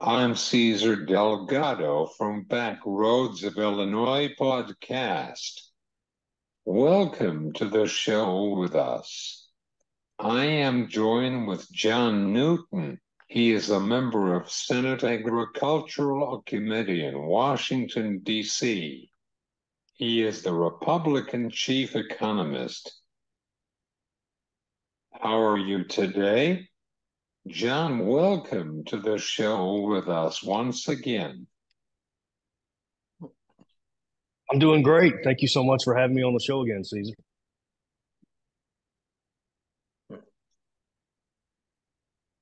I'm Cesar Delgado from Backroads of Illinois podcast. Welcome to the show with us. I am joined with John Newton. He is a member of Senate Agricultural Committee in Washington, D.C. He is the Republican chief economist. How are you today? John, welcome to the show with us once again. I'm doing great. Thank you so much for having me on the show again, Caesar.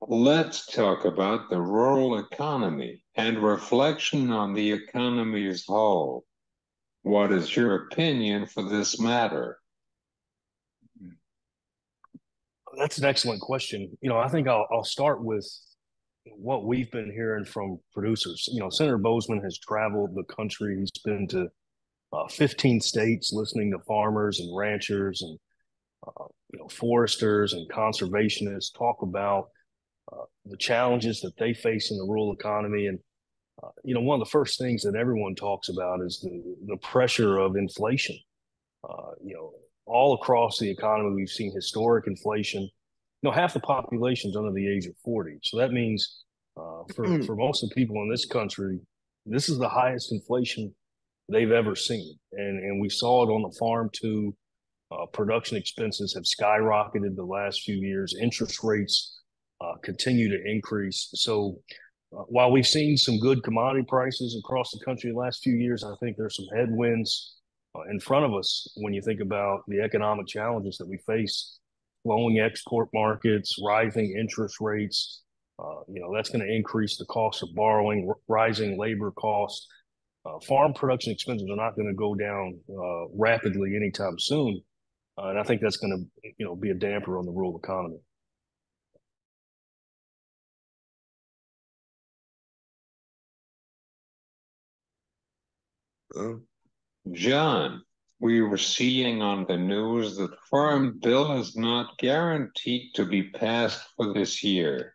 Let's talk about the rural economy and reflection on the economy as a whole. What is your opinion for this matter? That's an excellent question. I think I'll start with what we've been hearing from producers. Senator Bozeman has traveled the country. He's been to 15 states listening to farmers and ranchers and foresters and conservationists talk about the challenges that they face in the rural economy. And one of the first things that everyone talks about is the pressure of inflation. All across the economy, we've seen historic inflation. Half the population's under the age of 40. So that means for most of the people in this country, this is the highest inflation they've ever seen. And we saw it on the farm too. Production expenses have skyrocketed the last few years. Interest rates continue to increase. So while we've seen some good commodity prices across the country the last few years, I think there's some headwinds in front of us when you think about the economic challenges that we face, slowing export markets, rising interest rates. That's going to increase the cost of borrowing, rising labor costs. Farm production expenses are not going to go down rapidly anytime soon. And I think that's going to, be a damper on the rural economy. John, we were seeing on the news that the Farm Bill is not guaranteed to be passed for this year.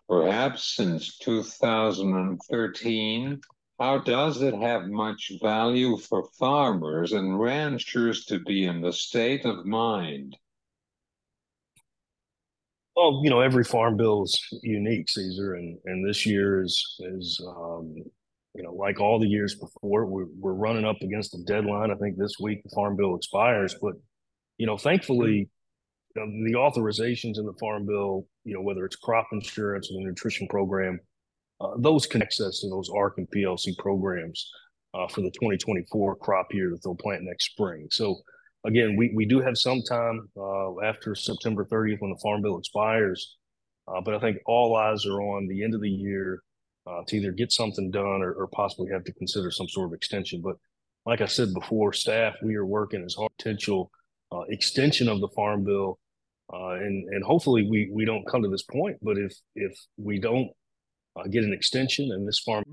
Perhaps since 2013, how does it have much value for farmers and ranchers to be in the state of mind? Well, every farm bill is unique, Caesar, and this year is like all the years before. We're running up against the deadline. I think this week the farm bill expires, but thankfully, the authorizations in the farm bill, whether it's crop insurance or the nutrition program, those can access to those ARC and PLC programs for the 2024 crop year that they'll plant next spring. So again, we do have some time after September 30th when the farm bill expires, but I think all eyes are on the end of the year to either get something done or possibly have to consider some sort of extension. But like I said before, staff, we are working as hard potential extension of the farm bill, and hopefully we don't come to this point. But if we don't get an extension and this farm.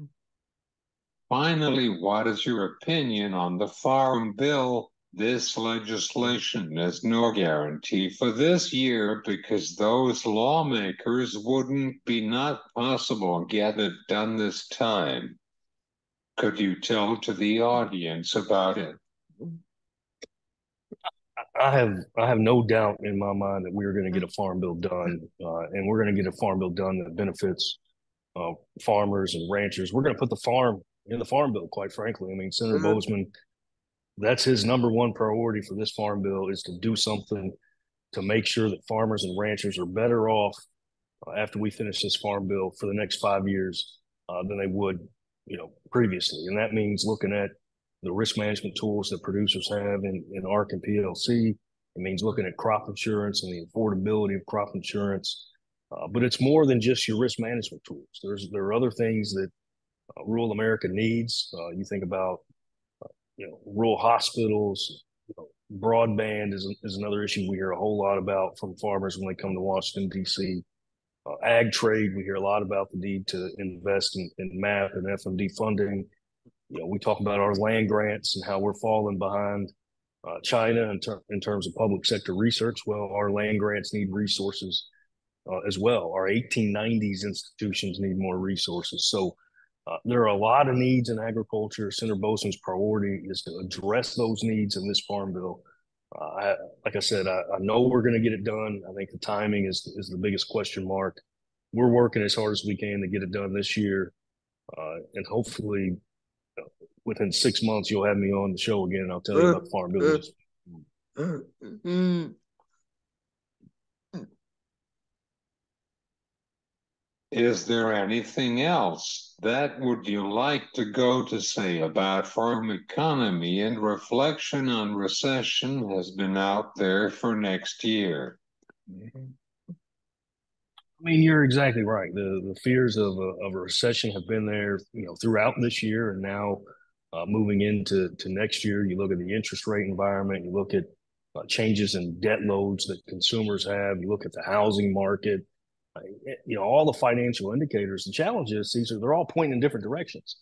Finally, what is your opinion on the Farm Bill? This legislation is no guarantee for this year because those lawmakers wouldn't be not possible get it done this time. Could you tell to the audience about it? I have no doubt in my mind that we're going to get a farm bill done, and we're going to get a farm bill done that benefits farmers and ranchers. We're going to put the farm in the farm bill, quite frankly. I mean, Senator Bozeman, that's his number one priority for this farm bill is to do something to make sure that farmers and ranchers are better off after we finish this farm bill for the next 5 years than they would, previously. And that means looking at the risk management tools that producers have in ARC and PLC. It means looking at crop insurance and the affordability of crop insurance. But it's more than just your risk management tools. There are other things that rural America needs. You think about, rural hospitals. Broadband is another issue we hear a whole lot about from farmers when they come to Washington, D.C. Ag trade, we hear a lot about the need to invest in MAP and FMD funding. We talk about our land grants and how we're falling behind China in terms of public sector research. Well, our land grants need resources as well. Our 1890s institutions need more resources. So there are a lot of needs in agriculture. Senator Boatson's priority is to address those needs in this farm bill. Like I said, I know we're going to get it done. I think the timing is the biggest question mark. We're working as hard as we can to get it done this year, and hopefully within 6 months you'll have me on the show again, and I'll tell you about the farm bill. Is there anything else that would you like to go to say about farm economy and reflection on recession has been out there for next year? I mean, you're exactly right. The fears of a recession have been there, throughout this year, and now moving into next year. You look at the interest rate environment. You look at changes in debt loads that consumers have. You look at the housing market. All the financial indicators. The challenge is they're all pointing in different directions.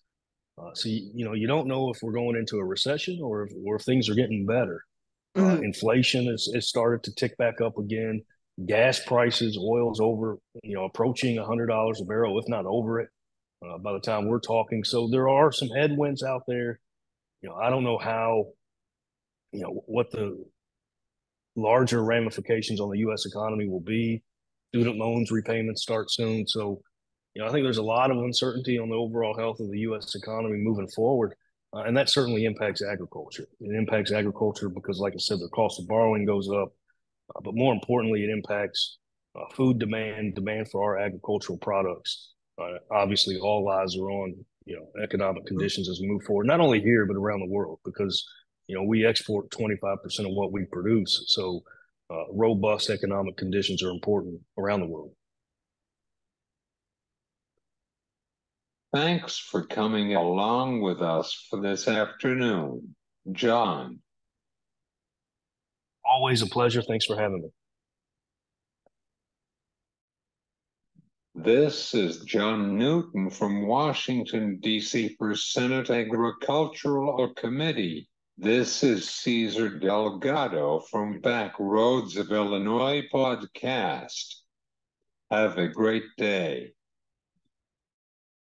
So you don't know if we're going into a recession or if things are getting better. Inflation is started to tick back up again. Gas prices, oil's over, approaching $100 a barrel, if not over it, by the time we're talking. So there are some headwinds out there. I don't know how, what the larger ramifications on the U.S. economy will be. Student loans repayments start soon. So, I think there's a lot of uncertainty on the overall health of the U.S. economy moving forward. And that certainly impacts agriculture. It impacts agriculture because, like I said, the cost of borrowing goes up. But more importantly, it impacts food demand for our agricultural products. Obviously, all eyes are on economic conditions as we move forward, not only here but around the world, because we export 25% of what we produce. So robust economic conditions are important around the world. Thanks for coming along with us for this afternoon, John. Always a pleasure. Thanks for having me. This is John Newton from Washington, D.C. for Senate Agricultural Committee. This is Cesar Delgado from Back Roads of Illinois podcast. Have a great day.